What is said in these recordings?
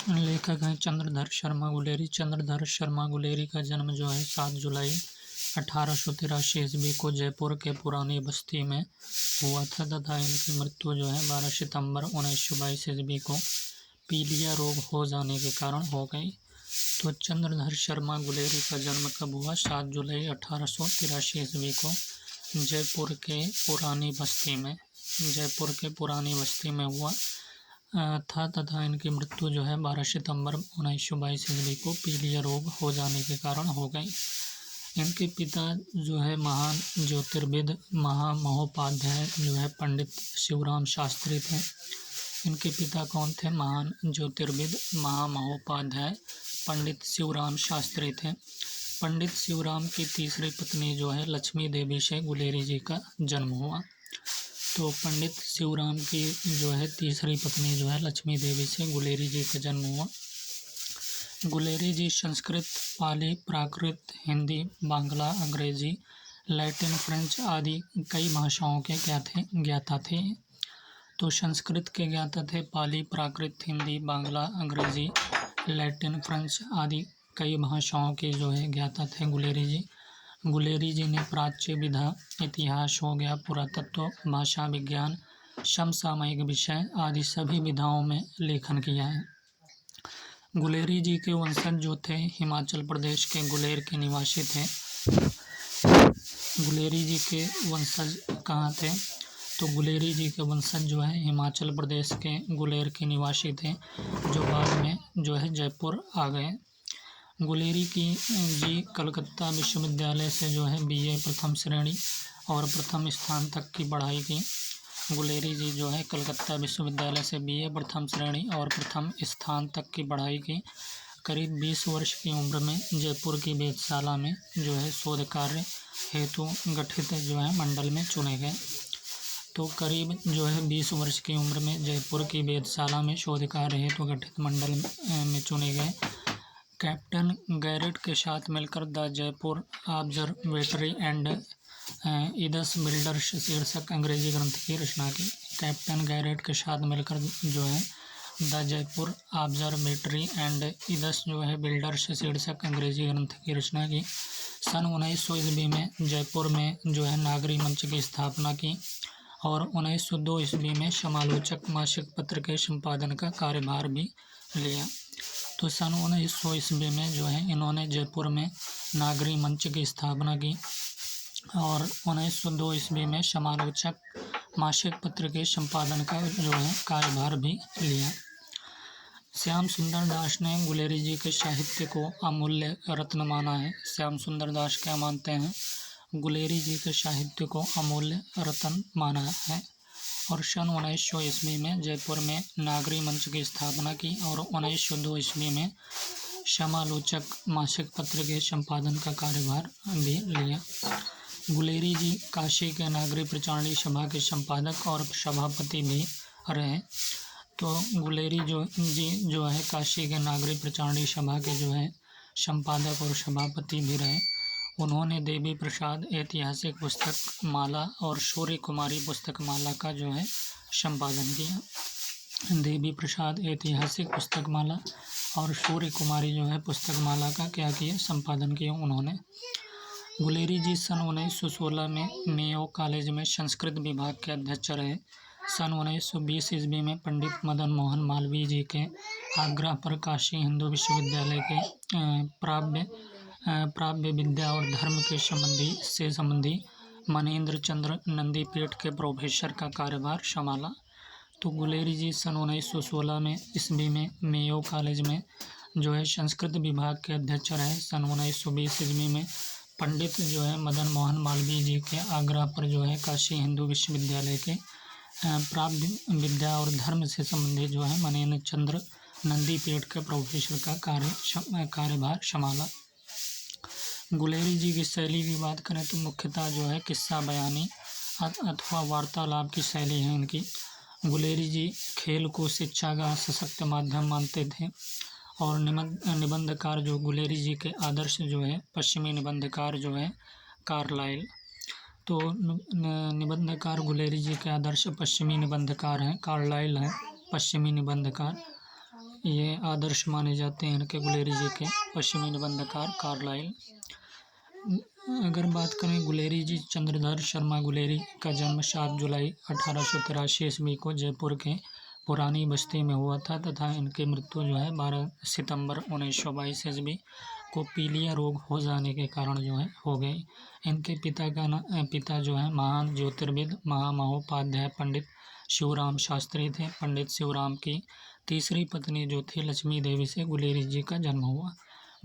लेखक हैं चंद्रधर शर्मा गुलेरी। चंद्रधर शर्मा गुलेरी का जन्म जो है 7 जुलाई 1883 ईस्वी को जयपुर के पुरानी बस्ती में हुआ था तथा इनकी मृत्यु जो है 12 सितंबर 1922 ईस्वी को पीलिया रोग हो जाने के कारण हो गई। तो चंद्रधर शर्मा गुलेरी का जन्म कब हुआ? 7 जुलाई 1883 ईस्वी को जयपुर के पुरानी बस्ती में हुआ था तथा इनकी मृत्यु जो है 12 सितंबर 1922 ईस्वी को पीलिया रोग हो जाने के कारण हो गई। इनके पिता जो है महान ज्योतिर्विद महामहोपाध्याय जो है पंडित शिवराम शास्त्री थे। इनके पिता कौन थे? महान ज्योतिर्विद महामहोपाध्याय पंडित शिवराम शास्त्री थे। पंडित शिवराम की तीसरी पत्नी जो है लक्ष्मी देवी से गुलेरी जी का जन्म हुआ। तो पंडित शिवराम की जो है तीसरी पत्नी जो है लक्ष्मी देवी से गुलेरी जी का जन्म हुआ। गुलेरी जी संस्कृत, पाली, प्राकृत, हिंदी, बांग्ला, अंग्रेजी, लैटिन, फ्रेंच आदि कई भाषाओं के ज्ञाता थे। तो संस्कृत के ज्ञाता थे, पाली, प्राकृत, हिंदी, बांग्ला, अंग्रेजी, लैटिन, फ्रेंच आदि कई भाषाओं के जो है ज्ञाता थे गुलेरी जी। गुलेरी जी ने प्राच्य विधा, इतिहास हो गया, पुरातत्व, भाषा विज्ञान, समसामयिक विषय आदि सभी विधाओं में लेखन किया है। गुलेरी जी के वंशज जो थे हिमाचल प्रदेश के गुलेर के निवासी थे। गुलेरी जी के वंशज कहाँ थे? तो गुलेरी जी के वंशज जो है हिमाचल प्रदेश के गुलेर के निवासी थे, जो बाद में जो है जयपुर आ गए। गुलेरी जी कलकत्ता विश्वविद्यालय से जो है बीए प्रथम श्रेणी और प्रथम स्थान तक की पढ़ाई की। गुलेरी जी जो है कलकत्ता विश्वविद्यालय से बीए प्रथम श्रेणी और प्रथम स्थान तक की पढ़ाई की। करीब 20 वर्ष की उम्र में जयपुर की वेधशाला में जो है शोध कार्य हेतु गठित जो है मंडल में चुने गए। तो करीब जो है 20 वर्ष की उम्र में जयपुर की वेधशाला में शोध कार्य हेतु गठित मंडल में चुने गए। कैप्टन गैरेट के साथ मिलकर the Jaipur observatory and its builders शीर्षक अंग्रेजी ग्रंथ की रचना की। कैप्टन गैरेट के साथ मिलकर जो है द जयपुर ऑब्जर्वेटरी एंड इदस जो है बिल्डर्स शीर्षक अंग्रेजी ग्रंथ की रचना की। सन 1900 ईस्वी में जयपुर में जो है नागरी मंच की स्थापना की और 1902 ईस्वी में समालोचक मासिक पत्र के संपादन का कार्यभार भी लिया। तो सन 1900 ईस्वी में जो है इन्होंने जयपुर में नागरी मंच की स्थापना की और 1902 ईस्वी में समालोचक मासिक पत्र के संपादन का जो है कार्यभार भी लिया। श्याम सुंदर दास ने गुलेरी जी के साहित्य को अमूल्य रत्न माना है। श्याम सुंदर दास क्या मानते हैं? गुलेरी जी के साहित्य को अमूल्य रत्न माना है और सन 1900 ईस्वी में जयपुर में नागरी मंच की स्थापना की और 1902 ईस्वी में समालोचक मासिक पत्र के संपादन का कार्यभार भी लिया। गुलेरी जी काशी के नागरी प्रचारणी सभा के संपादक और सभापति भी रहे। तो गुलेरी जी जो है काशी के नागरी प्रचारणी सभा के जो है संपादक और सभापति भी रहे। उन्होंने देवी प्रसाद ऐतिहासिक पुस्तक माला और सूर्य कुमारी पुस्तक माला का जो है संपादन किया। देवी प्रसाद ऐतिहासिक पुस्तक माला और सूर्य कुमारी जो है पुस्तक माला का क्या किया? संपादन किया उन्होंने। गुलेरी जी सन 1916 में मेयो कॉलेज में संस्कृत विभाग के अध्यक्ष रहे। सन 1920 ईस्वी में पंडित मदन मोहन मालवीय जी के आग्रह पर काशी हिंदू विश्वविद्यालय के प्राव्य विद्या और धर्म के संबंधी मनेंद्र चंद्र नंदीपीठ के प्रोफेसर का कार्यभार संभाला। तो गुलेरी जी सन 1916 में ईस्वी में मेयो कॉलेज में जो है संस्कृत विभाग के अध्यक्ष रहे। सन 1920 ईस्वी में पंडित जो है मदन मोहन मालवीय जी के आग्रह पर जो है काशी हिंदू विश्वविद्यालय के प्राप्त विद्या और धर्म से संबंधित जो है मनेंद्र चंद्र नंदीपीठ के प्रोफेसर का कार्यभार संभाला। गुलेरी जी की शैली की बात करें तो मुख्यतः जो है किस्सा बयानी अथवा वार्तालाप की शैली है इनकी। गुलेरी जी खेल को शिक्षा का सशक्त माध्यम मानते थे और निबंधकार जो गुलेरी जी के आदर्श जो है पश्चिमी निबंधकार जो है कार्लाइल। तो निबंधकार गुलेरी जी के आदर्श पश्चिमी निबंधकार हैं, कार्लाइल हैं पश्चिमी निबंधकार। ये आदर्श माने जाते हैं इनके गुलेरी जी के पश्चिमी निबंधकार कार्लाइल। अगर बात करें गुलेरी जी, चंद्रधर शर्मा गुलेरी का जन्म 7 जुलाई 1883 ईस्वी को जयपुर के पुरानी बस्ती में हुआ था तथा इनकी मृत्यु जो है 12 सितंबर 1922 ईस्वी को पीलिया रोग हो जाने के कारण जो है हो गई। इनके पिता जो है महान ज्योतिर्विद महामहोपाध्याय पंडित शिवराम शास्त्री थे। पंडित शिवराम की तीसरी पत्नी जो थी लक्ष्मी देवी से गुलेरी जी का जन्म हुआ।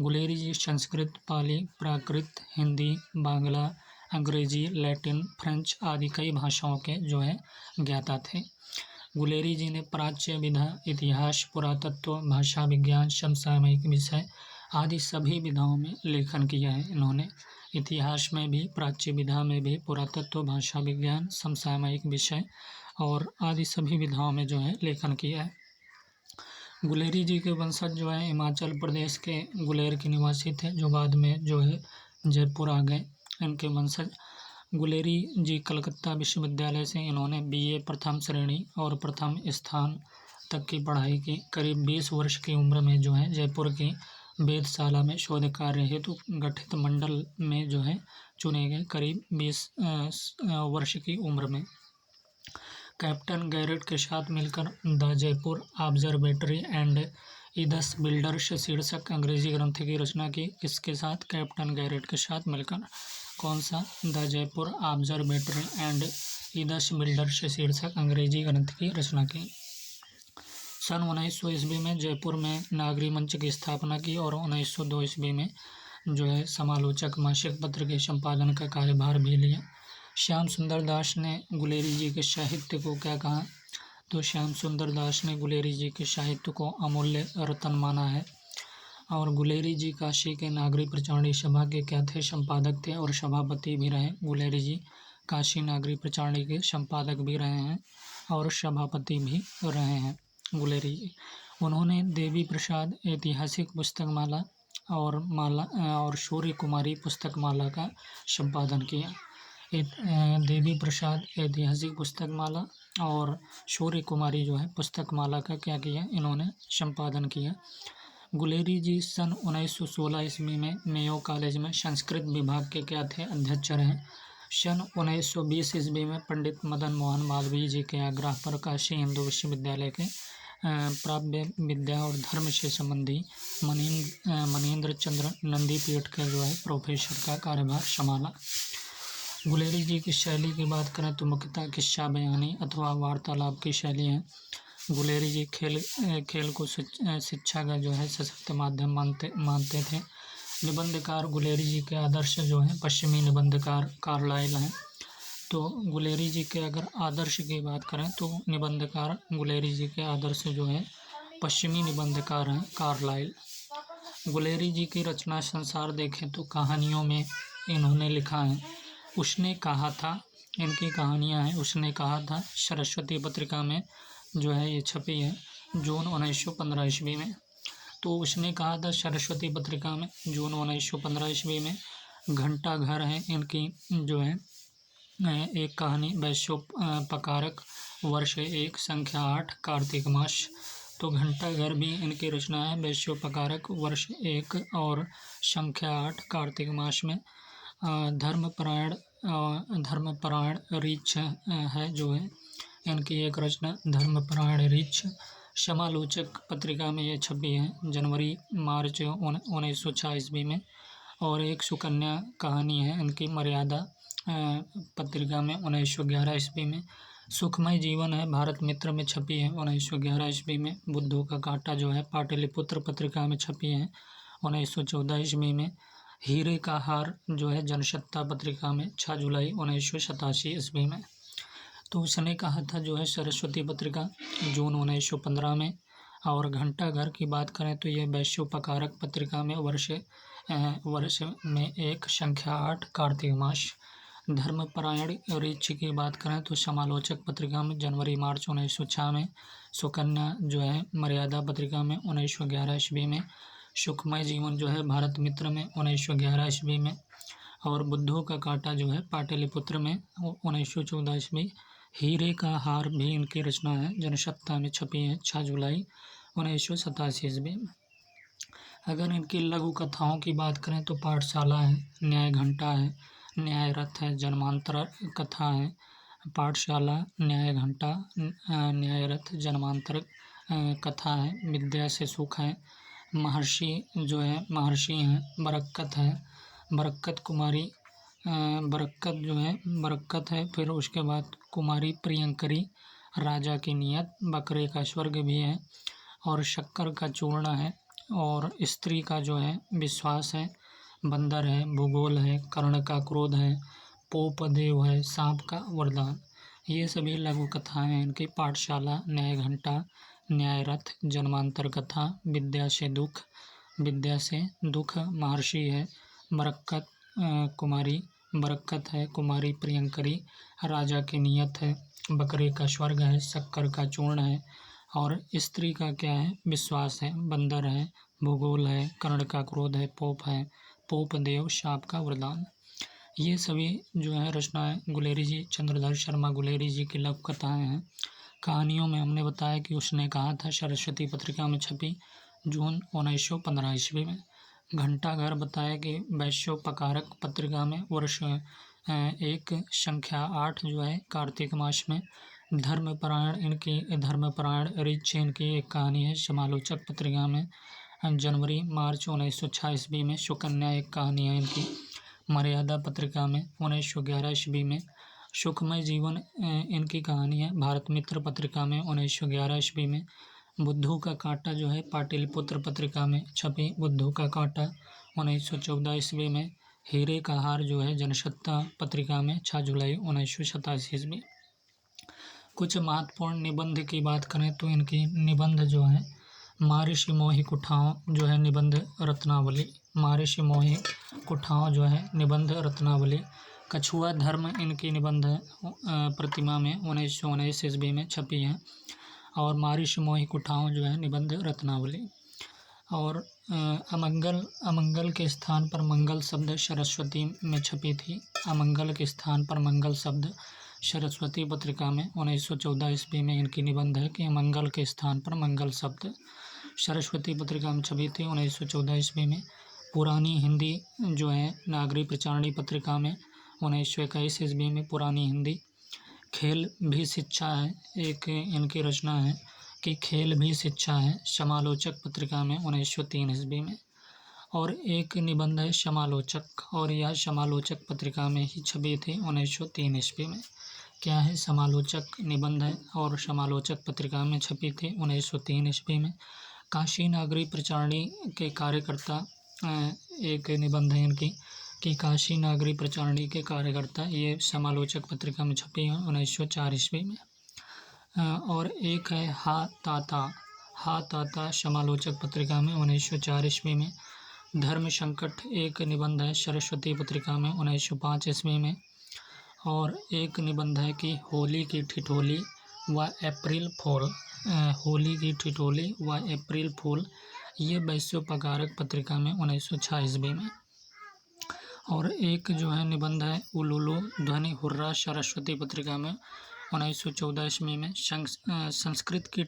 गुलेरी जी संस्कृत, पाली, प्राकृत, हिंदी, बांग्ला, अंग्रेजी, लैटिन, फ्रेंच आदि कई भाषाओं के जो है ज्ञाता थे। गुलेरी जी ने प्राच्य विधा, इतिहास, पुरातत्व, भाषा विज्ञान, समसामयिक विषय आदि सभी विधाओं में लेखन किया है। इन्होंने इतिहास में भी, प्राच्य विधा में भी, पुरातत्व, भाषा विज्ञान, समसामयिक विषय और आदि सभी विधाओं में जो है लेखन किया है। गुलेरी जी के वंशज जो है हिमाचल प्रदेश के गुलेर के निवासी थे, जो बाद में जो है जयपुर आ गए। इनके वंशज गुलेरी जी कलकत्ता विश्वविद्यालय से इन्होंने बीए प्रथम श्रेणी और प्रथम स्थान तक की पढ़ाई की। करीब 20 वर्ष की उम्र में जो है जयपुर की वेधशाला में शोध कार्य हेतु गठित मंडल में जो है चुने गए। करीब 20 वर्ष की उम्र में कैप्टन गैरेट के साथ मिलकर the Jaipur observatory and its builders शीर्षक अंग्रेजी ग्रंथ की रचना की। किसके साथ? कैप्टन गैरेट के साथ मिलकर। कौन सा? The Jaipur observatory and its builders शीर्षक अंग्रेजी ग्रंथ की रचना की। सन 1900 ईस्वी में जयपुर में नागरी मंच की स्थापना की और 1902 ईस्वी में जो है समालोचक मासिक पत्र के संपादन का कार्यभार भी लिया। श्याम सुंदर दास ने गुलेरी जी के साहित्य को क्या कहा? तो श्याम सुंदर दास ने गुलेरी जी के साहित्य को अमूल्य रत्न माना है। और गुलेरी जी काशी के नागरी प्रचारणी सभा के क्या थे? संपादक थे और सभापति भी रहे। गुलेरी जी काशी नागरी प्रचारणी के संपादक भी रहे हैं और सभापति भी रहे हैं गुलेरी जी। उन्होंने देवी प्रसाद ऐतिहासिक पुस्तक माला और सूर्य कुमारी पुस्तक माला का संपादन किया। देवी प्रसाद ऐतिहासिक पुस्तक माला और सूर्य कुमारी जो है पुस्तक माला का क्या किया? इन्होंने संपादन किया। गुलेरी जी सन 1916 ईस्वी में मेयो कॉलेज में संस्कृत विभाग के क्या थे? अध्यक्ष रहे। सन 1920 ईस्वी में पंडित मदन मोहन मालवीय जी के आग्रह पर काशी हिंदू विश्वविद्यालय के प्राव्य विद्या और धर्म से संबंधी मनीन्द्र चंद्र नंदीपीठ के जो है प्रोफेसर का कार्यभार संभाला। गुलेरी जी की शैली की बात करें तो मुख्यतः किस्सा बयानी अथवा वार्तालाप की शैली है। गुलेरी जी खेल को शिक्षा का जो है सशक्त माध्यम मानते थे। निबंधकार गुलेरी जी के आदर्श जो हैं पश्चिमी निबंधकार कार्लाइल हैं। तो गुलेरी जी के अगर आदर्श की बात करें तो निबंधकार गुलेरी जी के आदर्श जो है पश्चिमी निबंधकार हैं कार्लाइल। गुलेरी जी की रचना संसार देखें तो कहानियों में इन्होंने लिखा है उसने कहा था। इनकी कहानियां हैं उसने कहा था, सरस्वती पत्रिका में जो है ये छपी है जून 1915 ईस्वी में। तो उसने कहा था सरस्वती पत्रिका में जून 1915 ईस्वी में। घंटा घर है इनकी जो है एक कहानी। वैश्योपकारक वर्ष 1 संख्या 8 कार्तिक मास। तो घंटा घर भी इनकी रचना है वैश्योपकारक वर्ष 1 और संख्या 8 कार्तिक मास में। धर्मपरायण रीछ है जो है इनकी एक रचना धर्मपरायण रीछ। समालोचक पत्रिका में ये छपी है जनवरी मार्च 1906 ईस्वी में। और एक सुकन्या कहानी है इनकी मर्यादा पत्रिका में 1911 ईस्वी में। सुखमय जीवन है भारत मित्र में छपी है 1911 ईस्वी में। बुद्धों का कांटा जो है पाटलिपुत्र पत्रिका में छपी है 1914 ईस्वी में। हीरे का हार जो है जनसत्ता पत्रिका में 6 जुलाई 1987 ईस्वी में। तो उसने कहा था जो है सरस्वती पत्रिका जून 1915 में। और घंटा घर की बात करें तो ये वैश्योपकारक पत्रिका में वर्ष में 1 संख्या 8 कार्तिक मास। धर्मपरायण रीछ की बात करें तो समालोचक पत्रिका में जनवरी मार्च 1906 में। सुकन्या जो है मर्यादा पत्रिका में 1911 ईस्वी में। सुखमय जीवन जो है भारत मित्र में 1911 ईस्वी में। और बुद्धों का कांटा जो है पाटलिपुत्र में 1914 ईस्वी। हीरे का हार भी इनकी रचना है जनसत्ता में छपी है 6 जुलाई 1987 ईस्वी में। अगर इनकी लघु कथाओं की बात करें तो पाठशाला है, न्याय घंटा है, न्याय रथ है, जन्मांतर कथा है। पाठशाला, न्याय घंटा, न्याय रथ, जन्मांतर कथा है, विद्या से सुख है, महर्षि जो है महर्षि हैं, बरक्कत है, बरक्कत कुमारी, बरक्कत जो है बरक्कत है। फिर उसके बाद कुमारी प्रियंकरी, राजा की नियत, बकरे का स्वर्ग भी है, और शक्कर का चूर्ण है, और स्त्री का जो है विश्वास है, बंदर है, भूगोल है, कर्ण का क्रोध है, पोपदेव है, सांप का वरदान। ये सभी लघु कथाएं हैं इनकी। पाठशाला, न्याय घंटा, न्याय रथ, जन्मांतर कथा, विद्या से दुख, महर्षि है, बरक्कत कुमारी, बरक्कत है, कुमारी प्रियंकरी, राजा की नियत है, बकरे का स्वर्ग है, शक्कर का चूर्ण है, और स्त्री का क्या है विश्वास है, बंदर है, भूगोल है, कर्ण का क्रोध है, पोप देव, शाप का वरदान। ये सभी जो है रचनाएं गुलेरी जी, चंद्रधर शर्मा गुलेरी जी की लघु कथाएं हैं। कहानियों में हमने बताया कि उसने कहा था सरस्वती पत्रिका में छपी जून 1915 ईस्वी में। घंटाघर बताया कि वैश्योपकारक पत्रिका में वर्ष 1 संख्या 8 जो है कार्तिक मास में। धर्मपरायण ऋच इनकी एक कहानी है समालोचक पत्रिका में जनवरी मार्च 1906 ईस्वी में। सुकन्या एक कहानी है इनकी मर्यादा पत्रिका में 1911 ईस्वी में। सुखमय जीवन इनकी कहानी है भारत मित्र पत्रिका में 1911 ईस्वी में। बुद्धू का कांटा जो है पाटलिपुत्र पत्रिका में छपी बुद्धू का कांटा 1914 ईस्वी में। हीरे का हार जो है जनसत्ता पत्रिका में 6 जुलाई 1987 ईस्वी। कुछ महत्वपूर्ण निबंध की बात करें तो इनकी निबंध जो है महर्षि मोहि कुठाओं जो है निबंध रत्नावली, महर्षि मोहि कुठाओं जो है निबंध रत्नावली। कछुआ धर्म इनकी निबंध है प्रतिमा में 1919 ईस्वी में छपी है, और महर्षि मोहि कुठाओं जो है निबंध रत्नावली। और अमंगल के स्थान पर मंगल शब्द सरस्वती में छपी थी। अमंगल के स्थान पर मंगल शब्द सरस्वती पत्रिका में 1914 ईस्वी में इनकी निबंध है कि अमंगल के स्थान पर मंगल शब्द सरस्वती पत्रिका में छपी थी 1914 ईस्वी में। पुरानी हिंदी जो है नागरी प्रचारणी पत्रिका में 1921 ईस्वी में पुरानी हिंदी। खेल भी शिक्षा है एक इनकी रचना है कि खेल भी शिक्षा है समालोचक पत्रिका में 1903 ईस्वी में। और एक निबंध है समालोचक, और यह समालोचक पत्रिका में ही छपी थी 1903 ईस्वी में। क्या है समालोचक निबंध है और समालोचक पत्रिका में छपी थी 1903 ईस्वी में। काशी नागरी प्रचारणी के कार्यकर्ता एक निबंध है इनकी कि काशी नागरी प्रचारणी के कार्यकर्ता, ये समालोचक पत्रिका में छपी है 1904 ईस्वी में। और एक है हा ताता समालोचक पत्रिका में 1904 ईस्वी में। धर्म संकट एक निबंध है सरस्वती पत्रिका में 1905 ईस्वी में। और एक निबंध है कि होली की ठिठोली व अप्रैल फूल, होली की ठिठोली व अप्रैल फूल, ये वैश्योपकारक पत्रिका में 1906 ईस्वी में। और एक जो है निबंध है उलुलु ध्वनि हुर्रा सरस्वती पत्रिका में 1914 ईस्वी में। संस्कृत की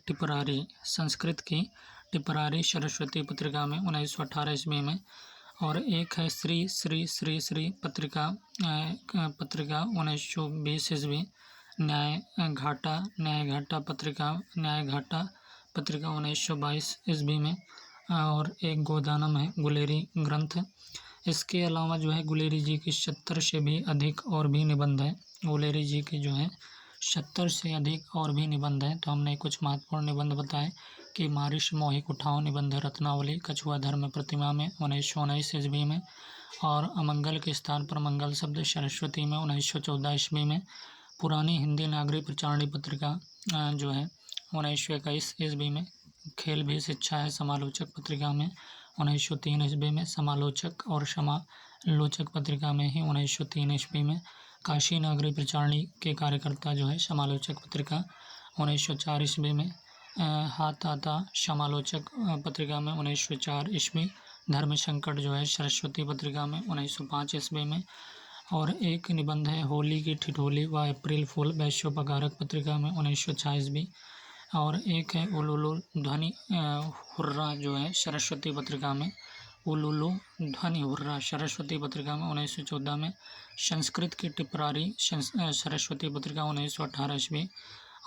टिपरारी सरस्वती पत्रिका में 1918 ईस्वी में। और एक है श्री पत्रिका 1920 ईस्वी। न्याय घाटा पत्रिका 1922 ईस्वी में। और एक गोदानम है गुलेरी ग्रंथ। इसके अलावा जो है गुलेरी जी की 70 से भी अधिक और भी निबंध है। गुलेरी जी की जो है 70 से अधिक और भी निबंध है। तो हमने कुछ महत्वपूर्ण निबंध बताए कि महर्षि मोहि कुठाओं निबंध रत्नावली, कछुआ धर्म प्रतिमा में 1919 ईस्वी में। और अमंगल के स्थान पर मंगल शब्द सरस्वती में 1914 ईस्वी में। पुरानी हिंदी नागरी प्रचारणी पत्रिका जो है 1921 ईस्वी में। खेल भी शिक्षा है समालोचक पत्रिका में 1903 ईस्वी में। समालोचक और समालोचक पत्रिका में ही 1903 ईस्वी में। काशी नागरी प्रचारणी के कार्यकर्ता जो है समालोचक पत्रिका 1904 ईस्वी में। हाथा समालोचक पत्रिका में 1904 ईस्वी। धर्म संकट जो है सरस्वती पत्रिका में 1905 ईस्वी में। और एक निबंध है होली की ठिठोली व अप्रैल फूल वैश्योपकारक पत्रिका में 1906 ईस्वी। और एक है उलुलु ध्वनि हुर्रा जो है सरस्वती पत्रिका में, उलुलु ध्वनि हुर्रा सरस्वती पत्रिका में 1914 में। संस्कृत की टिप्पणी सरस्वती पत्रिका 1918 ईस्वी।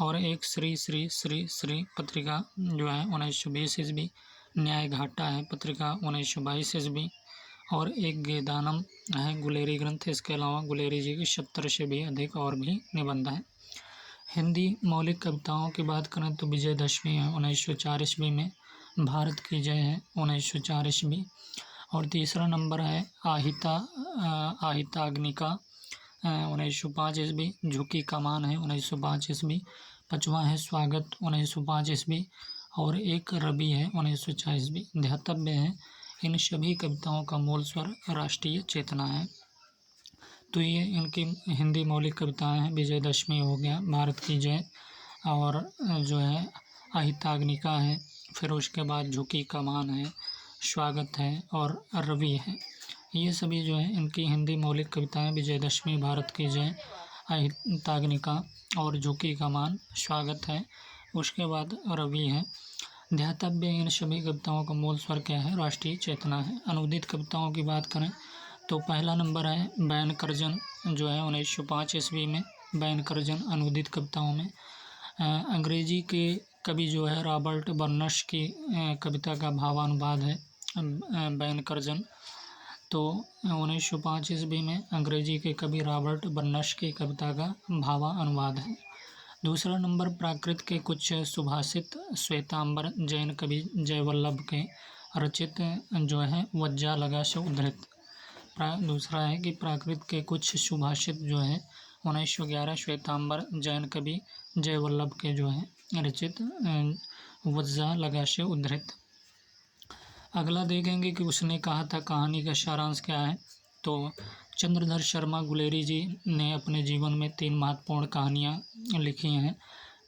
और एक श्री श्री श्री श्री पत्रिका जो है 1920 ईस्वी। न्याय घाटा है पत्रिका 1922 ईस्वी। और एक गेदानम है गुलेरी ग्रंथ। इसके अलावा गुलेरी जी की 70 से भी अधिक और भी निबंध हैं। हिंदी मौलिक कविताओं की बात करें तो विजयदशमी है 1904 ईस्वी में। भारत की जय है 1904 ईस्वी। और तीसरा नंबर है आहिताग्निका 1905 ईस्वी। झुकी कमान है 1905 ईस्वी। पाँचवां है स्वागत 1905 ईस्वी। और एक रवि है 1904 ईस्वी। ध्यातव्य है इन सभी कविताओं का मूल स्वर राष्ट्रीय चेतना है। तो ये इनकी हिंदी मौलिक कविताएं हैं। विजयदशमी हो गया, भारत की जय, और जो है अहिताग्निका है, फिर उसके बाद झुकी कमान है, स्वागत है और रवि है। ये सभी जो है इनकी हिंदी मौलिक कविताएं। विजयदशमी, भारत की जय, अहिताग्निका और झुकी कमान, स्वागत है, उसके बाद रवि है। ध्यातव्य इन सभी कविताओं का मूल स्वर क्या है? राष्ट्रीय चेतना है। अनुदित कविताओं की बात करें तो पहला नंबर है बैन कर्जन जो है 1905 ईस्वी में। बैन कर्जन अनुदित कविताओं में। अंग्रेजी के कवि जो है रॉबर्ट बर्नस की कविता का भावानुवाद है बैन कर्जन। तो 1905 ईस्वी में अंग्रेजी के कवि रॉबर्ट बर्नस की कविता का भावानुवाद है। दूसरा नंबर प्राकृत के कुछ सुभाषित श्वेतांबर जैन कवि जयवल्लभ के रचित जो है वज्जा लगा से उद्धृत। दूसरा है कि प्राकृत के कुछ सुभाषित जो है 1911 श्वेतांबर जैन कवि जयवल्लभ के जो है रचित वज्जा लगा से उद्धृत। अगला देखेंगे कि उसने कहा था कहानी का सारांश क्या है। तो चंद्रधर शर्मा गुलेरी जी ने अपने जीवन में 3 महत्वपूर्ण कहानियाँ लिखी हैं।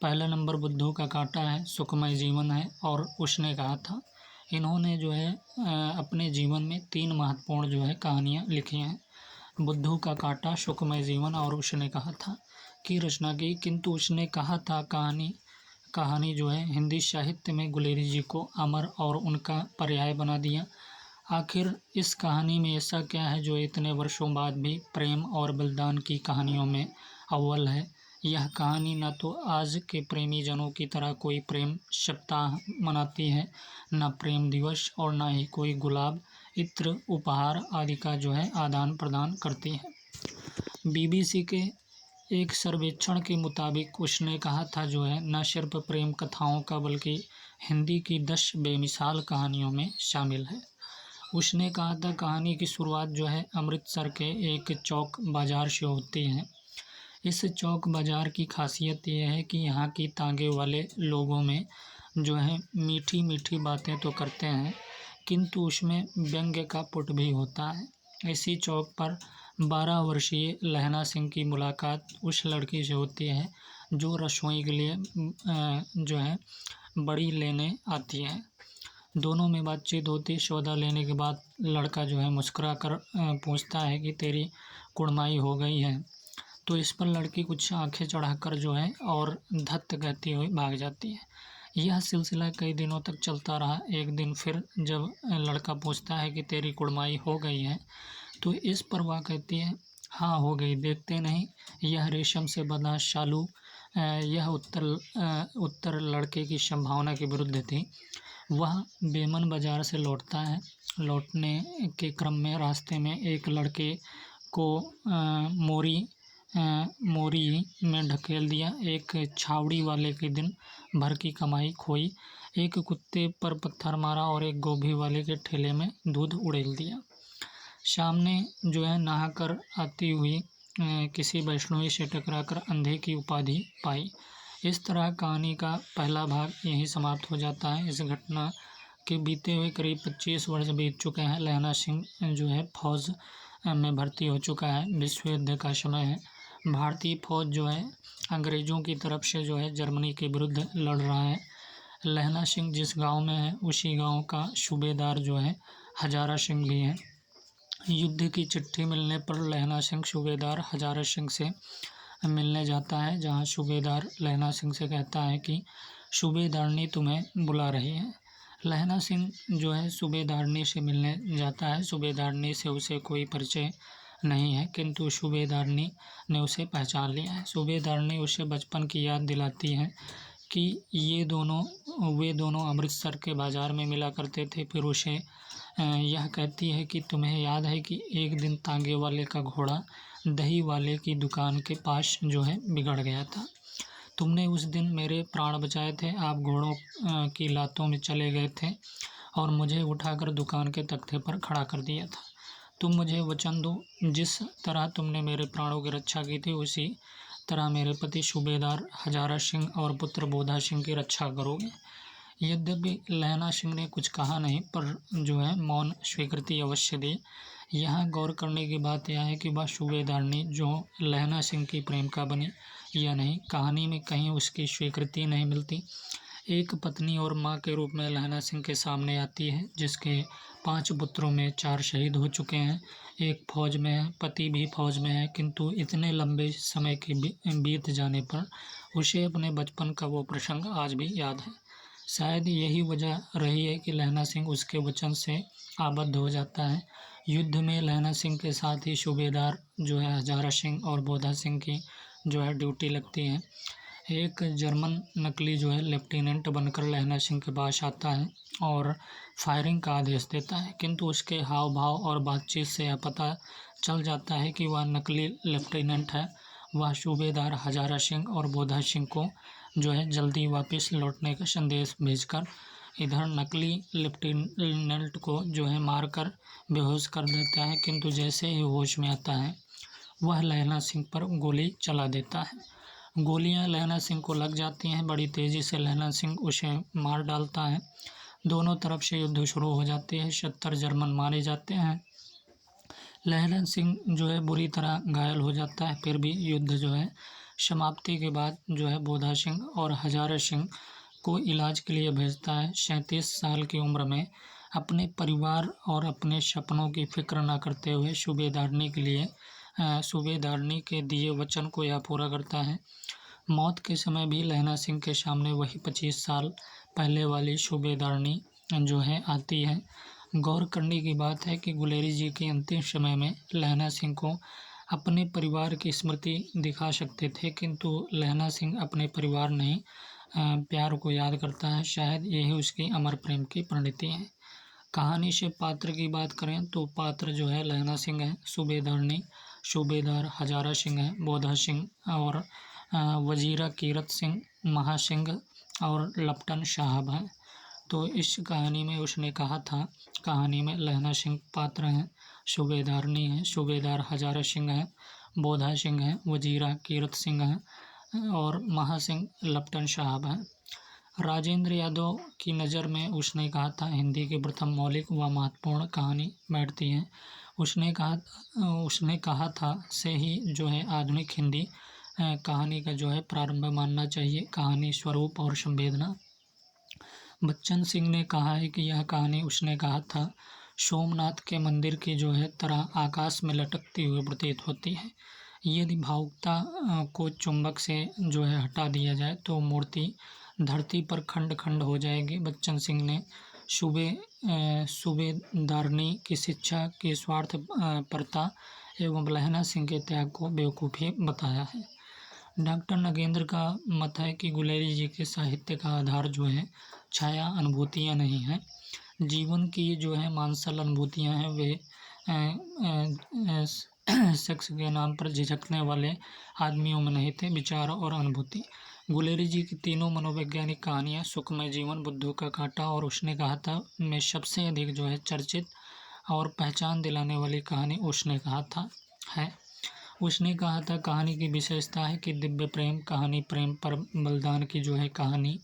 पहला नंबर बुद्धू का कांटा है, सुखमय जीवन है और उसने कहा था। इन्होंने जो है अपने जीवन में 3 महत्वपूर्ण जो है कहानियाँ लिखी हैं। बुद्धू का कांटा, सुखमय जीवन और उसने कहा था की रचना की। किंतु उसने कहा था कहानी जो है हिंदी साहित्य में गुलेरी जी को अमर और उनका पर्याय बना दिया। आखिर इस कहानी में ऐसा क्या है जो इतने वर्षों बाद भी प्रेम और बलिदान की कहानियों में अव्वल है। यह कहानी न तो आज के प्रेमी जनों की तरह कोई प्रेम सप्ताह मनाती है, न प्रेम दिवस, और न ही कोई गुलाब, इत्र, उपहार आदि का जो है आदान प्रदान करती है। BBC के एक सर्वेक्षण के मुताबिक उसने कहा था जो है न सिर्फ प्रेम कथाओं का बल्कि हिंदी की 10 बेमिसाल कहानियों में शामिल है। उसने कहा था कहानी की शुरुआत जो है अमृतसर के एक चौक बाज़ार से होती है। इस चौक बाज़ार की खासियत यह है कि यहाँ की तांगे वाले लोगों में जो है मीठी मीठी बातें तो करते हैं किंतु उसमें व्यंग्य का पुट भी होता है। इसी चौक पर 12 वर्षीय लहना सिंह की मुलाकात उस लड़की से होती है जो रसोई के लिए जो है बड़ी लेने आती है। दोनों में बातचीत होती। सौदा लेने के बाद लड़का जो है मुस्कुरा कर पूछता है कि तेरी कुड़माई हो गई है। तो इस पर लड़की कुछ आंखें चढ़ाकर जो है और धत्त कहती हुई भाग जाती है। यह सिलसिला कई दिनों तक चलता रहा। एक दिन फिर जब लड़का पूछता है कि तेरी कुड़माई हो गई है तो इस पर वह कहती है हाँ हो गई, देखते नहीं यह रेशम से बंधा शालू। यह उत्तर लड़के की संभावना के विरुद्ध थी। वह बेमन बाजार से लौटता है। लौटने के क्रम में रास्ते में एक लड़के को मोरी में ढकेल दिया। एक छावड़ी वाले के दिन भर की कमाई खोई। एक कुत्ते पर पत्थर मारा और एक गोभी वाले के ठेले में दूध उड़ेल दिया। सामने जो है नहाकर आती हुई किसी वैष्णवी से टकराकर अंधे की उपाधि पाई। इस तरह कहानी का पहला भाग यहीं समाप्त हो जाता है। इस घटना के बीते हुए करीब 25 वर्ष बीत चुके हैं। लहना सिंह जो है फौज में भर्ती हो चुका है। विश्व युद्ध का समय है। भारतीय फौज जो है अंग्रेज़ों की तरफ से जो है जर्मनी के विरुद्ध लड़ रहा है। लहना सिंह जिस गांव में है उसी गांव का सूबेदार जो है हजारा सिंह भी है। युद्ध की चिट्ठी मिलने पर लहना सिंह सूबेदार हजारा सिंह से मिलने जाता है, जहां सूबेदार लहना सिंह से कहता है कि सूबेदारनी तुम्हें बुला रही है। लहना सिंह जो है सूबेदारनी से मिलने जाता है। सूबेदारनी से उसे कोई परिचय नहीं है, किंतु सूबेदारनी ने उसे पहचान लिया है। सूबेदारनी उसे बचपन की याद दिलाती है कि वे दोनों अमृतसर के बाज़ार में मिला करते थे। फिर उसे यह कहती है कि तुम्हें याद है कि एक दिन तांगे वाले का घोड़ा दही वाले की दुकान के पास जो है बिगड़ गया था। तुमने उस दिन मेरे प्राण बचाए थे। आप घोड़ों की लातों में चले गए थे और मुझे उठाकर दुकान के तख्ते पर खड़ा कर दिया था। तुम मुझे वचन दो, जिस तरह तुमने मेरे प्राणों की रक्षा की थी, उसी तरह मेरे पति सूबेदार हजारा सिंह और पुत्र बोधा सिंह की रक्षा करोगे। यद्यपि लहना सिंह ने कुछ कहा नहीं, पर जो है मौन स्वीकृति अवश्य दी। यहाँ गौर करने की बात यह है कि वह सूबेदारनी जो लहना सिंह की प्रेमिका बनी या नहीं, कहानी में कहीं उसकी स्वीकृति नहीं मिलती। एक पत्नी और माँ के रूप में लहना सिंह के सामने आती है, जिसके 5 पुत्रों में 4 शहीद हो चुके हैं, एक फौज में है, पति भी फौज में है, किंतु इतने लंबे समय के बीत जाने पर उसे अपने बचपन का वो प्रसंग आज भी याद है। शायद यही वजह रही है कि लहना सिंह उसके वचन से आबद्ध हो जाता है। युद्ध में लहना सिंह के साथ ही सूबेदार जो है हजारा सिंह और बोधा सिंह की जो है ड्यूटी लगती है। एक जर्मन नकली जो है लेफ्टिनेंट बनकर लहना सिंह के पास आता है और फायरिंग का आदेश देता है, किंतु उसके हाव भाव और बातचीत से यह पता चल जाता है कि वह नकली लेफ्टिनेंट है। वह सूबेदार हजारा सिंह और बोधा सिंह को जो है जल्दी वापस लौटने का संदेश भेजकर इधर नकली लेफ्टिनेंट को जो है मारकर बेहोश कर देता है, किंतु जैसे ही होश में आता है वह लहना सिंह पर गोली चला देता है। गोलियां लहना सिंह को लग जाती हैं। बड़ी तेज़ी से लहना सिंह उसे मार डालता है। दोनों तरफ से युद्ध शुरू हो जाते हैं। 70 जर्मन मारे जाते हैं। लहना सिंह जो है बुरी तरह घायल हो जाता है। फिर भी युद्ध जो है समाप्ति के बाद जो है बोधा सिंह और हजारा सिंह को इलाज के लिए भेजता है। 37 साल की उम्र में अपने परिवार और अपने सपनों की फिक्र न करते हुए सूबेदारनी के दिए वचन को यह पूरा करता है। मौत के समय भी लहना सिंह के सामने वही 25 साल पहले वाली सूबेदारनी जो है आती है। गौर करने की बात है कि गुलेरी जी के अंतिम समय में लहना सिंह को अपने परिवार की स्मृति दिखा सकते थे, किंतु लहना सिंह अपने परिवार नहीं प्यार को याद करता है। शायद यही उसकी अमर प्रेम की परिणति है। कहानी से पात्र की बात करें तो पात्र जो है लहना सिंह है, सूबेदारनी सूबेदार हजारा सिंह है, बोधा सिंह और वजीरा कीरत सिंह, महासिंह और लपटन साहब हैं। तो इस कहानी में उसने कहा था, कहानी में लहना सिंह पात्र हैं, सूबेदारनी है, सूबेदार हजारा सिंह है, बोधा सिंह है, वजीरा कीरत सिंह है और महासिंह लपटन साहब हैं। राजेंद्र यादव की नज़र में उसने कहा था हिंदी की प्रथम मौलिक व महत्वपूर्ण कहानी बैठती है। उसने कहा था से ही जो है आधुनिक हिंदी कहानी का जो है प्रारंभ मानना चाहिए। कहानी स्वरूप और संवेदना। बच्चन सिंह ने कहा है कि यह कहानी उसने कहा था सोमनाथ के मंदिर की जो है तरह आकाश में लटकती हुई प्रतीत होती है। यदि भावुकता को चुंबक से जो है हटा दिया जाए तो मूर्ति धरती पर खंड खंड हो जाएगी। बच्चन सिंह ने सूबेदारनी की शिक्षा की स्वार्थपरता एवं लहना सिंह के त्याग को बेवकूफ़ी बताया है। डॉक्टर नगेंद्र का मत है कि गुलेरी जी के साहित्य का आधार जो है छाया अनुभूतियाँ नहीं हैं। जीवन की जो है मांसल अनुभूतियाँ हैं, वे सेक्स के नाम पर झिझकने वाले आदमियों में नहीं थे। विचार और अनुभूति। गुलेरी जी की तीनों मनोवैज्ञानिक कहानियाँ सुखमय जीवन, बुद्धू का कांटा और उसने कहा था में सबसे अधिक जो है चर्चित और पहचान दिलाने वाली कहानी उसने कहा था है। उसने कहा था कहानी की विशेषता है कि दिव्य प्रेम कहानी, प्रेम पर बलिदान की जो है कहानी,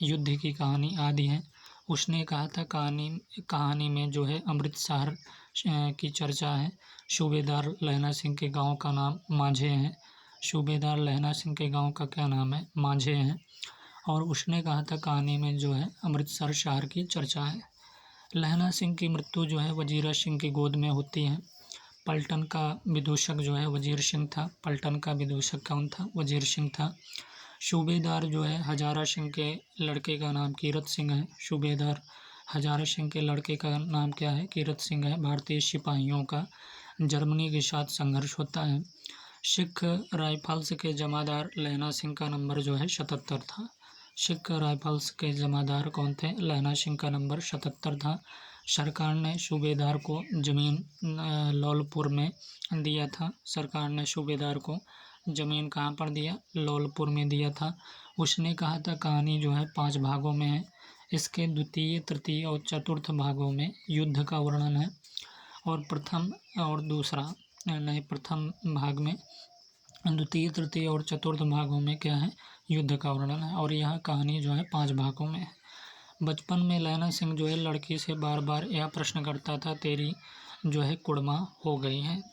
युद्ध की कहानी आदि है। उसने कहा था कहानी में जो है अमृतसर की चर्चा है। सूबेदार लहना सिंह के गांव का नाम मांझे है। सूबेदार लहना सिंह के गांव का क्या नाम है? मांझे है। और उसने कहा था कहानी में जो है अमृतसर शहर की चर्चा है। लहना सिंह की मृत्यु जो है वजीरा सिंह की गोद में होती है। पलटन का विदूषक जो है वजीर सिंह था। पलटन का विदूषक कौन था? वजीर सिंह था। सूबेदार जो है हजारा सिंह के लड़के का नाम कीरत सिंह है। सूबेदार हजारा सिंह के लड़के का नाम क्या है? कीरत सिंह है। भारतीय सिपाहियों का जर्मनी के साथ संघर्ष होता है। सिख राइफल्स के जमादार लहना सिंह का नंबर जो है 77 था। सिख राइफल्स के जमादार कौन थे? लहना सिंह का नंबर 77 था। सरकार ने सूबेदार को ज़मीन लौलपुर में दिया था। सरकार ने सूबेदार को ज़मीन कहाँ पर दिया? लौलपुर में दिया था। उसने कहा था कहानी जो है 5 भागों में है। इसके द्वितीय, तृतीय और चतुर्थ भागों में युद्ध का वर्णन है और प्रथम भाग में, द्वितीय, तृतीय और चतुर्थ भागों में क्या है? युद्ध का वर्णन है। और यह कहानी जो है 5 भागों में है। बचपन में लैला सिंह जो है लड़की से बार बार यह प्रश्न करता था, तेरी जो है कुड़मा हो गई है,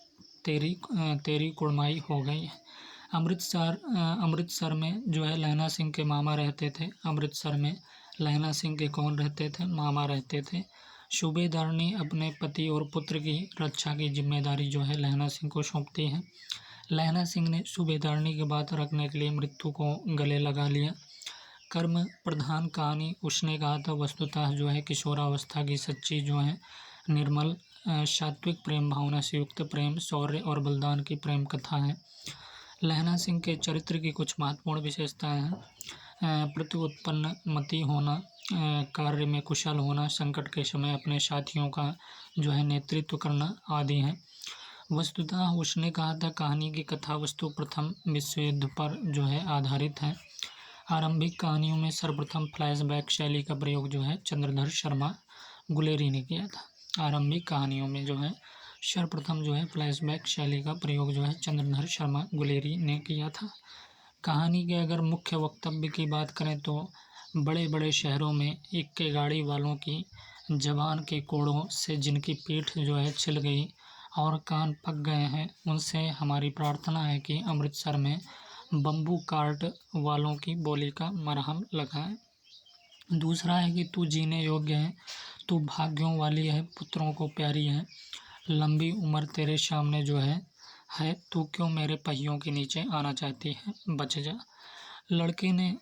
तेरी कुड़माई हो गई है। अमृतसर में जो है लैला सिंह के मामा रहते थे। अमृतसर में लैला सिंह के कौन रहते थे? मामा रहते थे। सूबेदार ने अपने पति और पुत्र की रक्षा की जिम्मेदारी जो है लैला सिंह को सौंपती है। लैला सिंह ने सूबेदारनी की बात रखने के लिए मृत्यु को गले लगा लिया। कर्म प्रधान कहानी उसने कहा था वस्तुतः जो है किशोरावस्था की सच्ची जो है निर्मल सात्विक प्रेम भावना से युक्त प्रेम, शौर्य और बलिदान की प्रेम कथा है। लैला सिंह के चरित्र की कुछ महत्वपूर्ण विशेषताएं हैं। प्रत्युत्पन्न मति होना, कार्य में कुशल होना, संकट के समय अपने साथियों का जो है नेतृत्व करना आदि हैं। वस्तुतः उसने कहा था कहानी की कथा वस्तु प्रथम विश्व युद्ध पर जो है आधारित है। आरंभिक कहानियों में सर्वप्रथम फ्लैशबैक शैली का प्रयोग जो है चंद्रधर शर्मा गुलेरी ने किया था। आरंभिक कहानियों में जो है सर्वप्रथम जो है फ्लैशबैक शैली का प्रयोग जो है चंद्रधर शर्मा गुलेरी ने किया था। कहानी के अगर मुख्य वक्तव्य की बात करें तो बड़े बड़े शहरों में इक्के गाड़ी वालों की जवान के कोड़ों से जिनकी पीठ जो है छिल गई और कान पक गए हैं, उनसे हमारी प्रार्थना है कि अमृतसर में बम्बू कार्ट वालों की बोली का मरहम लगाएं। दूसरा है कि तू जीने योग्य है, तू भाग्यों वाली है, पुत्रों को प्यारी है, लंबी उम्र तेरे सामने जो है तू क्यों मेरे पहियों के नीचे आना चाहती है, बच जा।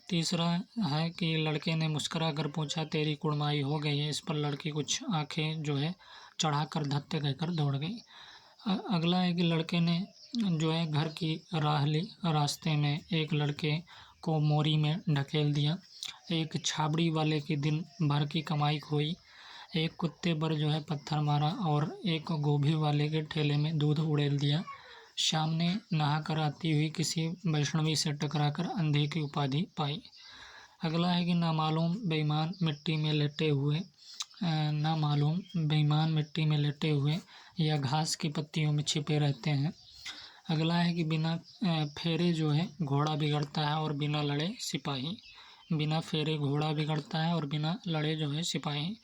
तीसरा है कि लड़के ने मुस्कुरा कर पूछा तेरी कुड़माई हो गई है। इस पर लड़की कुछ आंखें जो है चढ़ाकर धत्ते कहकर दौड़ गई। अगला है कि लड़के ने जो है घर की राह ली। रास्ते में एक लड़के को मोरी में ढकेल दिया। एक छाबड़ी वाले की दिन भर की कमाई खोई। एक कुत्ते पर जो है पत्थर मारा और एक गोभी वाले के ठेले में दूध उड़ेल दिया। सामने नहाकर आती हुई किसी वैष्णवी से टकराकर अंधे की उपाधि पाई। अगला है कि नामालूम बेईमान मिट्टी में लेटे हुए या घास की पत्तियों में छिपे रहते हैं। अगला है कि बिना फेरे जो है घोड़ा बिगड़ता है और बिना लड़े सिपाही। बिना फेरे घोड़ा बिगड़ता है और बिना लड़े जो है सिपाही।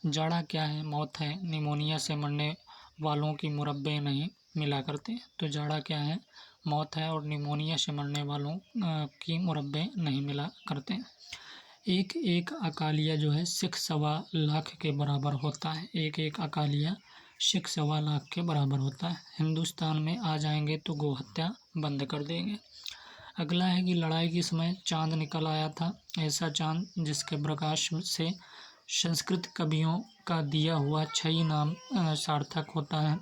जाड़ा क्या है? मौत है। निमोनिया से मरने वालों की मुरब्बे नहीं मिला करते। तो जाड़ा क्या है? मौत है और निमोनिया से मरने वालों की मुरब्बे नहीं मिला करते। एक एक अकालिया जो है सिख 1.25 लाख के बराबर होता है। एक अकालिया सिख 1.25 लाख के बराबर होता है। हिंदुस्तान में आ जाएंगे तो गोहत्या बंद कर देंगे। अगला है कि लड़ाई के समय चांद निकल आया था, ऐसा चांद जिसके प्रकाश से संस्कृत कवियों का दिया हुआ छई नाम सार्थक होता है।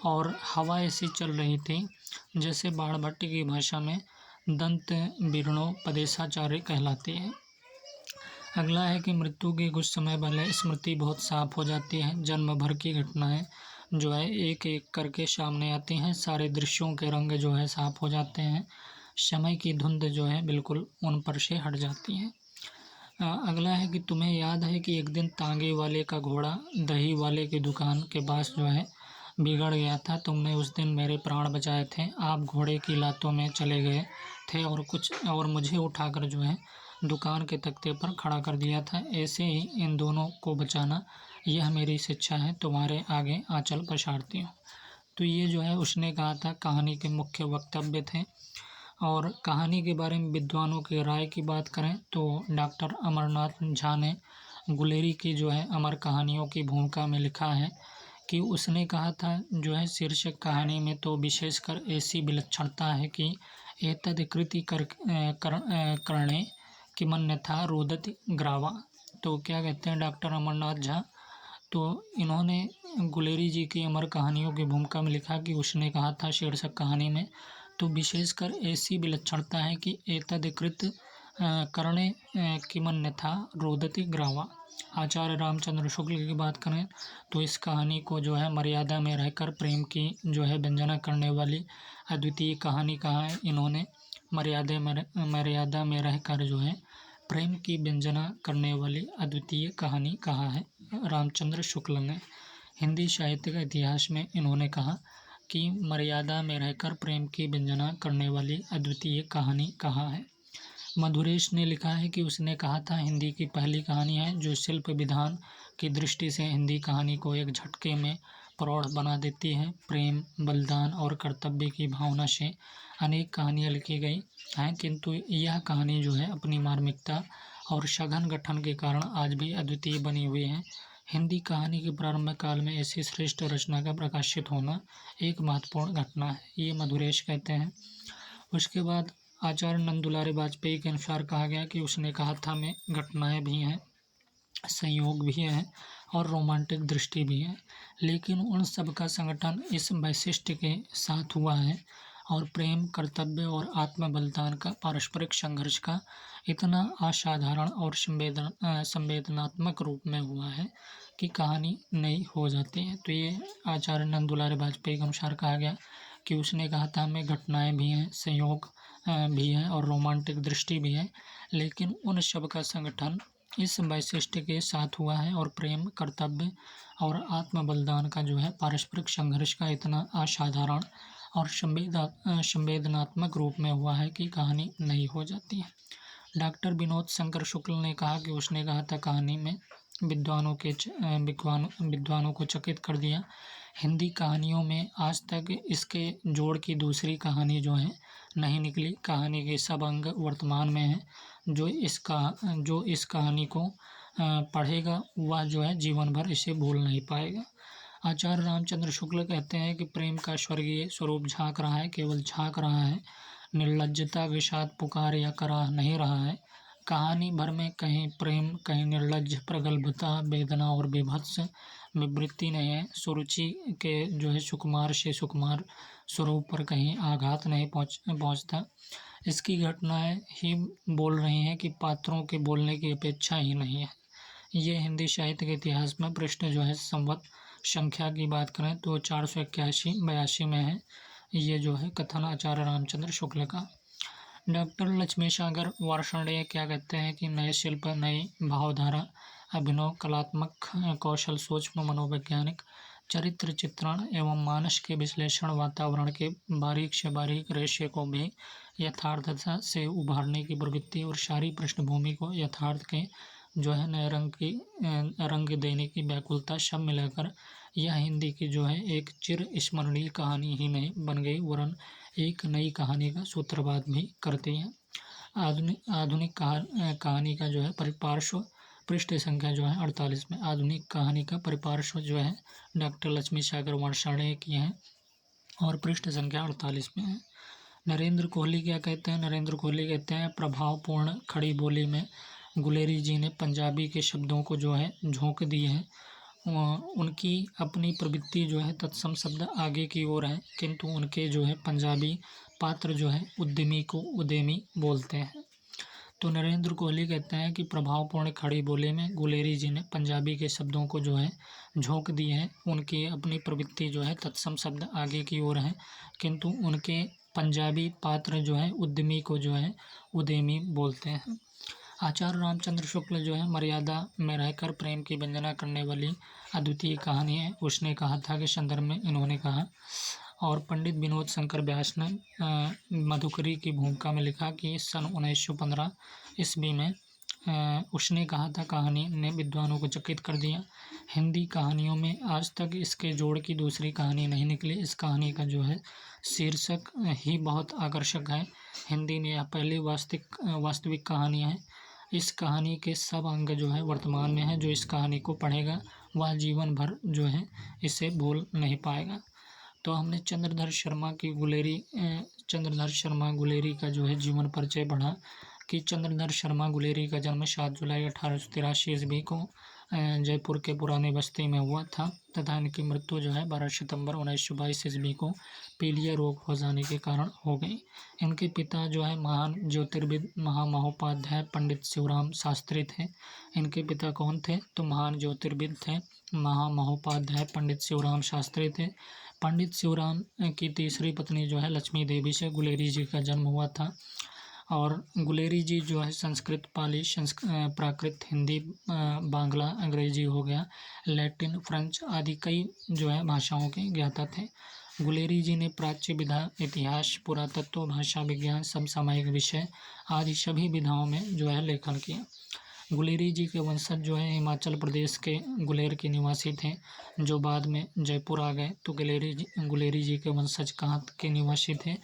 और हवा ऐसी चल रही थी जैसे बाणभट्ट की भाषा में दंत बिरणों पदेशाचार्य कहलाती है। अगला है कि मृत्यु के कुछ समय पहले स्मृति बहुत साफ हो जाती है। जन्म भर की घटनाएं जो है एक एक करके सामने आती हैं। सारे दृश्यों के रंग जो है साफ हो जाते हैं। समय की धुंध जो है बिल्कुल उन पर से हट जाती है। अगला है कि तुम्हें याद है कि एक दिन तांगे वाले का घोड़ा दही वाले की दुकान के पास जो है बिगड़ गया था। तुमने उस दिन मेरे प्राण बचाए थे। आप घोड़े की लातों में चले गए थे और मुझे उठाकर जो है दुकान के तख्ते पर खड़ा कर दिया था। ऐसे ही इन दोनों को बचाना यह मेरी शिक्षा है, तुम्हारे आगे आंचल पसारती हूँ। तो ये जो है उसने कहा था कहानी के मुख्य वक्तव्य थे। और कहानी के बारे में विद्वानों की राय की बात करें तो डॉक्टर अमरनाथ झा ने गुलेरी की जो है अमर कहानियों की भूमिका में लिखा है कि उसने कहा था जो है शीर्षक कहानी में तो विशेषकर ऐसी विलक्षणता है कि एतद्कृति करणे किमन्यथा रोदति ग्रावा। तो क्या कहते हैं डॉक्टर अमरनाथ झा, तो इन्होंने गुलेरी जी की अमर कहानियों की भूमिका में लिखा कि उसने कहा था शीर्षक कहानी में, तो विशेषकर ऐसी विलक्षणता है कि एतद्कृत करणे किमन्यथा रोदति ग्रावा। आचार्य रामचंद्र शुक्ल की बात करें तो इस कहानी को जो है मर्यादा में रहकर प्रेम की जो है व्यंजना करने वाली अद्वितीय कहानी कहा है। इन्होंने मर्यादा में रहकर जो है प्रेम की व्यंजना करने वाली अद्वितीय कहानी कहा है रामचंद्र शुक्ल ने। हिंदी साहित्य के इतिहास में इन्होंने कहा कि मर्यादा में रहकर प्रेम की व्यंजना करने वाली अद्वितीय कहानी कहा है। मधुरेश ने लिखा है कि उसने कहा था हिंदी की पहली कहानी है जो शिल्प विधान की दृष्टि से हिंदी कहानी को एक झटके में प्रौढ़ बना देती है। प्रेम, बलिदान और कर्तव्य की भावना से अनेक कहानियाँ लिखी गई हैं, किंतु यह कहानी जो है अपनी मार्मिकता और सघन गठन के कारण आज भी अद्वितीय बनी हुई है। हिंदी कहानी के प्रारंभ काल में ऐसी श्रेष्ठ रचना का प्रकाशित होना एक महत्वपूर्ण घटना है, ये मधुरेश कहते हैं। उसके बाद आचार्य नंद दुलारे वाजपेयी के अनुसार कहा गया कि उसने कहा था में घटनाएं भी हैं, संयोग भी है और रोमांटिक दृष्टि भी है, लेकिन उन सब का संगठन इस वैशिष्ट के साथ हुआ है और प्रेम, कर्तव्य और आत्म बलिदान का पारस्परिक संघर्ष का इतना असाधारण और संवेदनात्मक रूप में हुआ है कि कहानी नई हो जाती है। तो ये आचार्य नंद दुलारे वाजपेयी के अनुसार कहा गया कि उसने कहा था हमें घटनाएं भी हैं, संयोग भी है और रोमांटिक दृष्टि भी है, लेकिन उन सब का संगठन इस वैशिष्ट के साथ हुआ है और प्रेम, कर्तव्य और आत्म बलिदान का जो है पारस्परिक संघर्ष का इतना असाधारण और संवेदनात्मक रूप में हुआ है कि कहानी नई हो जाती है। डॉक्टर विनोद शंकर शुक्ल ने कहा कि उसने कहा था कहानी में विद्वानों को चकित कर दिया। हिंदी कहानियों में आज तक इसके जोड़ की दूसरी कहानी जो है नहीं निकली। कहानी के सब अंग वर्तमान में हैं। जो इस कहानी को पढ़ेगा वह जो है जीवन भर इसे भूल नहीं पाएगा। आचार्य रामचंद्र शुक्ल कहते हैं कि प्रेम का स्वर्गीय स्वरूप झांक रहा है, केवल झांक रहा है, निर्लज्जता के साथ पुकार या कराह नहीं रहा है। कहानी भर में कहीं प्रेम, कहीं निर्लज्ज प्रगल्भता, वेदना और बेभत्स विवृत्ति नहीं है। सुरुचि के जो है सुकुमार से सुकुमार स्वरूप पर कहीं आघात नहीं पहुंचता। इसकी घटनाएं ही बोल रही हैं कि पात्रों के बोलने की अपेक्षा ही नहीं है। ये हिंदी साहित्य के इतिहास में पृष्ठ जो है संवत संख्या की बात करें तो 481-82 में है। ये जो है कथन आचार्य रामचंद्र शुक्ल का। डॉक्टर लक्ष्मी सागर वार्ष्णेय क्या कहते हैं कि नए शिल्प, नई भावधारा, अभिनव, कलात्मक कौशल, सूक्ष्म मनोवैज्ञानिक चरित्र चित्रण एवं मानस के विश्लेषण, वातावरण के बारीक से बारीक रहस्य को भी यथार्थता से उभारने की प्रवृत्ति और सारी पृष्ठभूमि को यथार्थ के जो है नए रंग देने की व्याकुलता सब मिलाकर यह हिंदी की जो है एक चिर स्मरणीय कहानी ही नहीं बन गई, वरन एक नई कहानी का सूत्रपात भी करती है। आधुनिक कहानी का जो है परिपार्श्व पृष्ठ संख्या जो है 48 में। आधुनिक कहानी का परिपार्श्व जो है डॉक्टर लक्ष्मी सागर वार्ष्णेय की है और पृष्ठ संख्या 48 में है। नरेंद्र कोहली क्या कहते हैं? नरेंद्र कोहली कहते हैं प्रभावपूर्ण खड़ी बोली में गुलेरी जी ने पंजाबी के शब्दों को जो है झोंक दी है। उनकी अपनी प्रवृत्ति जो है तत्सम शब्द आगे की ओर है, किंतु उनके जो है पंजाबी पात्र जो है उद्यमी को उद्यमी बोलते हैं। तो नरेंद्र कोहली कहते हैं कि प्रभावपूर्ण खड़ी बोली में गुलेरी जी ने पंजाबी के शब्दों को जो है झोंक दी है। उनकी अपनी प्रवृत्ति जो है तत्सम शब्द आगे की ओर है, किंतु उनके पंजाबी पात्र जो है उद्यमी को जो है उद्यमी बोलते हैं। आचार्य रामचंद्र शुक्ल जो है मर्यादा में रहकर प्रेम की व्यंजना करने वाली अद्वितीय कहानी है, उसने कहा था के संदर्भ में इन्होंने कहा। और पंडित विनोद शंकर व्यास ने मधुकरी की भूमिका में लिखा कि सन 1915 ईस्वी में उसने कहा था कहानी ने विद्वानों को चकित कर दिया। हिंदी कहानियों में आज तक इसके जोड़ की दूसरी कहानी नहीं निकली। इस कहानी का जो है शीर्षक ही बहुत आकर्षक है। हिंदी में यह पहली वास्तविक कहानी है। इस कहानी के सब अंग जो है वर्तमान में है। जो इस कहानी को पढ़ेगा वह जीवन भर जो है इसे भूल नहीं पाएगा। तो हमने चंद्रधर शर्मा गुलेरी का जो है जीवन परिचय पढ़ा कि चंद्रधर शर्मा गुलेरी का जन्म 7 जुलाई 1883 ईस्वी को जयपुर के पुरानी बस्ती में हुआ था तथा इनकी मृत्यु जो है 12 सितंबर 1922 ईस्वी को पीलिया रोग हो जाने के कारण हो गई। इनके पिता जो है महान ज्योतिर्विद महामहोपाध्याय पंडित शिवराम शास्त्री थे। इनके पिता कौन थे? तो महान ज्योतिर्विद थे महामहोपाध्याय पंडित शिवराम शास्त्री थे। पंडित शिवराम की तीसरी पत्नी जो है लक्ष्मी देवी से गुलेरी जी का जन्म हुआ था। और गुलेरी जी जो है संस्कृत, पाली, प्राकृत, हिंदी, बांग्ला, अंग्रेजी हो गया, लैटिन, फ्रेंच आदि कई जो है भाषाओं के ज्ञाता थे। गुलेरी जी ने प्राच्य विधा, इतिहास, पुरातत्व, भाषा विज्ञान, समसामयिक विषय आदि सभी विधाओं में जो है लेखन किया। गुलेरी जी के वंशज जो है हिमाचल प्रदेश के गुलेर के निवासी थे जो बाद में जयपुर आ गए। तो गुलेरी जी के वंशज कहाँ के निवासी थे?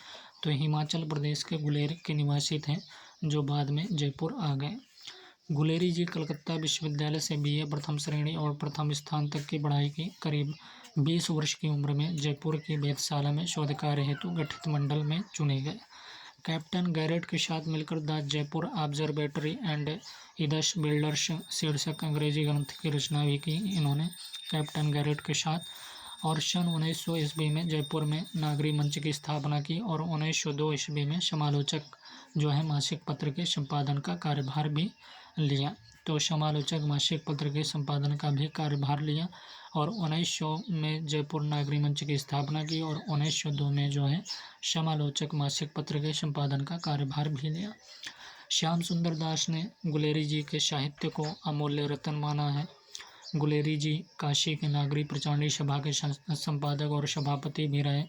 तो हिमाचल प्रदेश के गुलेर के निवासी थे जो बाद में जयपुर आ गए। गुलेरी जी कलकत्ता विश्वविद्यालय से बीए प्रथम श्रेणी और प्रथम स्थान तक की पढ़ाई की। करीब 20 वर्ष की उम्र में जयपुर की वेधशाला में शोध कार्य हेतु गठित मंडल में चुने गए। कैप्टन गैरेट के साथ मिलकर the Jaipur observatory and its builders शीर्षक अंग्रेजी ग्रंथ की रचना भी की इन्होंने कैप्टन गैरेट के साथ। और सन 1900 ईस्वी में जयपुर में नागरी मंच की स्थापना की और 1902 ईस्वी में समालोचक जो है मासिक पत्र के संपादन का कार्यभार भी लिया। तो समालोचक मासिक पत्र के संपादन का भी कार्यभार लिया और 1900 में जयपुर नागरी मंच की स्थापना की और 1902 में जो है समालोचक मासिक पत्र के संपादन का कार्यभार भी लिया। श्याम सुंदर दास ने गुलेरी जी के साहित्य को अमूल्य रत्न माना है। गुलेरी जी काशी के नागरी प्रचारणी सभा के संपादक और सभापति भी रहे।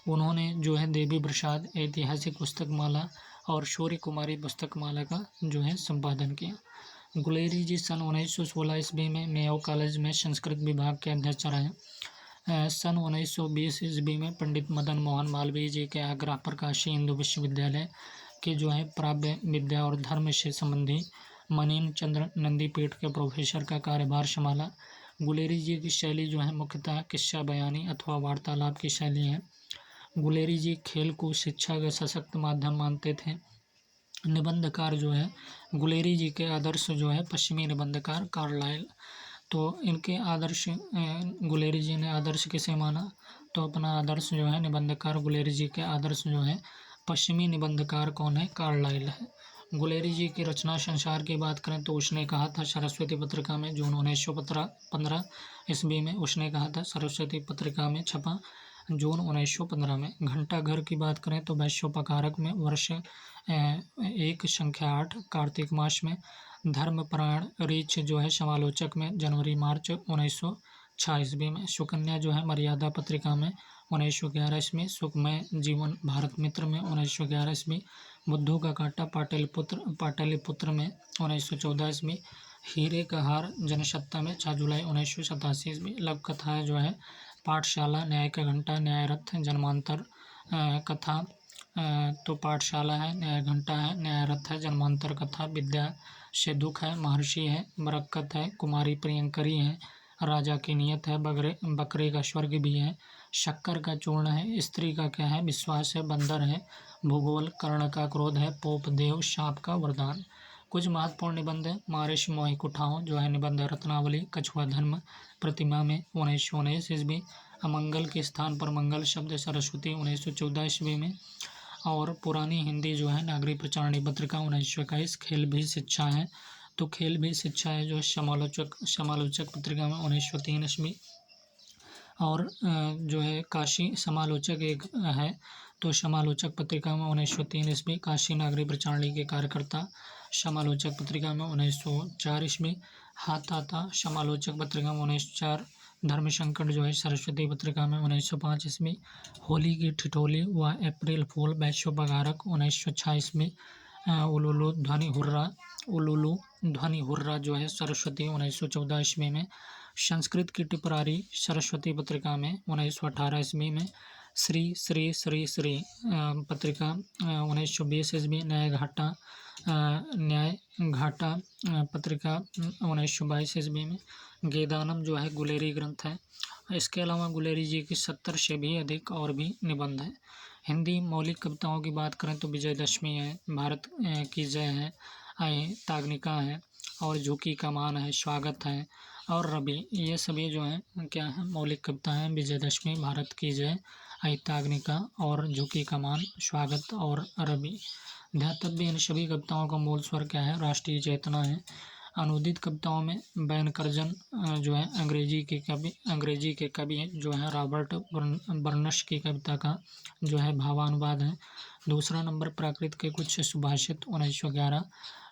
उन्होंने जो है देवी प्रसाद ऐतिहासिक पुस्तकमाला और शौर्य कुमारी पुस्तकमाला का जो है संपादन किया। गुलेरी जी सन 1916 ईस्वी में मेयो कॉलेज में संस्कृत विभाग के अध्यक्ष रहे। सन 1920 ईस्वी में पंडित मदन मोहन मालवीय जी के आग्रह पर काशी हिंदू विश्वविद्यालय के जो है प्राव्य विद्या और धर्म से संबंधी मनीन चंद्र नंदीपीठ के प्रोफेसर का कार्यभार संभाला। गुलेरी जी की शैली जो है मुख्यतः किस्सा बयानी अथवा वार्तालाप की शैली है। गुलेरी जी खेल को शिक्षा का सशक्त माध्यम मानते थे। निबंधकार जो है गुलेरी जी के आदर्श जो है पश्चिमी निबंधकार कार्लाइल। तो इनके आदर्श गुलेरी जी ने आदर्श किसे माना? तो अपना आदर्श जो है निबंधकार गुलेरी जी के आदर्श जो है पश्चिमी निबंधकार कौन है? कार्लाइल है। गुलेरी जी की रचना संसार की बात करें तो उसने कहा था सरस्वती पत्रिका में जून 1915 ईस्वी में उसने कहा था सरस्वती पत्रिका में छपा जून 1915 में। घंटा घर की बात करें तो वैश्योपकारक में वर्ष 1 संख्या 8 कार्तिक मास में। धर्मपरायण रीच जो है समालोचक में जनवरी मार्च 1906 ईस्वी में। सुकन्या जो है मर्यादा पत्रिका में 1911 ईस्वी। सुखमय जीवन भारत मित्र में 1911 ईस्वी। बुद्धू का कांटा पाटलिपुत्र में 1914 ईस्वी। हीरे का हार जनसत्ता में 6 जुलाई 1987 ईस्वी। लव कथा जो है पाठशाला, न्याय का घंटा, न्याय रथ, जन्मांतर कथा। तो पाठशाला है, न्याय घंटा है, न्याय रथ है, जन्मांतर कथा, विद्या से दुख है, महर्षि है, बरक्कत है, कुमारी प्रियंकरी है, राजा की नियत है, बकरे का स्वर्ग भी है, शक्कर का चूर्ण है, स्त्री का क्या है? विश्वास है, बंदर है, भूगोल, कर्ण का क्रोध है, पोप देव, शाप का वरदान। कुछ महत्वपूर्ण निबंध है। मारिश मोहि कुठाओं जो है निबंध रत्नावली। कछुआ धर्म प्रतिमा में 1919 ईस्वी। अमंगल के स्थान पर मंगल शब्द सरस्वती 1914 ईस्वी में। और पुरानी हिंदी जो है नागरी प्रचारणी पत्रिका 1921। खेल भी शिक्षा है, तो खेल भी शिक्षा है जो समालोचक पत्रिका में 1903 ईस्वी। और जो है काशी समालोचक एक है, तो समालोचक पत्रिका में 1903 ईस्वी। काशी नागरी प्रचारणी के कार्यकर्ता समालोचक पत्रिका में 1904 ईस्वी। हाथा समालोचक पत्रिका में 1904। धर्म संकट जो है सरस्वती पत्रिका में 1905 ईस्वी। होली की ठिठोली व अप्रैल फूल वैश्योपकारक 1906 ईस्वी। उलुलु ध्वनि हुर्रा जो है सरस्वती 1914 ईस्वी में। संस्कृत की टिपरारी सरस्वती पत्रिका में 1918 ईस्वी में। श्री श्री श्री श्री पत्रिका 1920 ईस्वी। न्याय घाटा पत्रिका 1922 ईस्वी में। गेदानम जो है गुलेरी ग्रंथ है इसके अलावा गुलेरी जी की 70 से भी अधिक और भी निबंध हैं। हिंदी मौलिक कविताओं की बात करें तो विजयदशमी है, भारत की जय है, तागनिका है, और झुकी कमान है, स्वागत है, और रवि। ये सभी जो हैं क्या है, मौलिक कविता हैं। विजयदशमी, भारत की जय, तागनिका और झुकी कमान, स्वागत और रवि। ध्यातव्य, इन सभी कविताओं का मूल स्वर क्या है, राष्ट्रीय चेतना है। अनुदित कविताओं में बैन कर्जन जो है अंग्रेजी के कवि जो है रॉबर्ट बर्नस की कविता का जो है भावानुवाद है। दूसरा नंबर प्राकृत के कुछ सुभाषित 1911,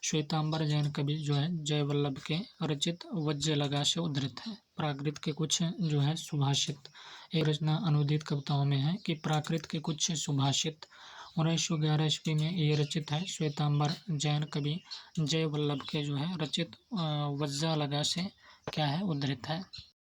श्वेतांबर जैन कवि जो है जय वल्लभ के रचित वज्र लगा से उद्धृत है। प्राकृत के कुछ जो है सुभाषित, एक रचना अनुदित कविताओं में है कि प्राकृत के कुछ सुभाषित 1911 ईस्वी में ये रचित है। श्वेतांबर जैन कवि जय वल्लभ के जो है रचित वज्रा लगा से क्या है, उद्धृत है।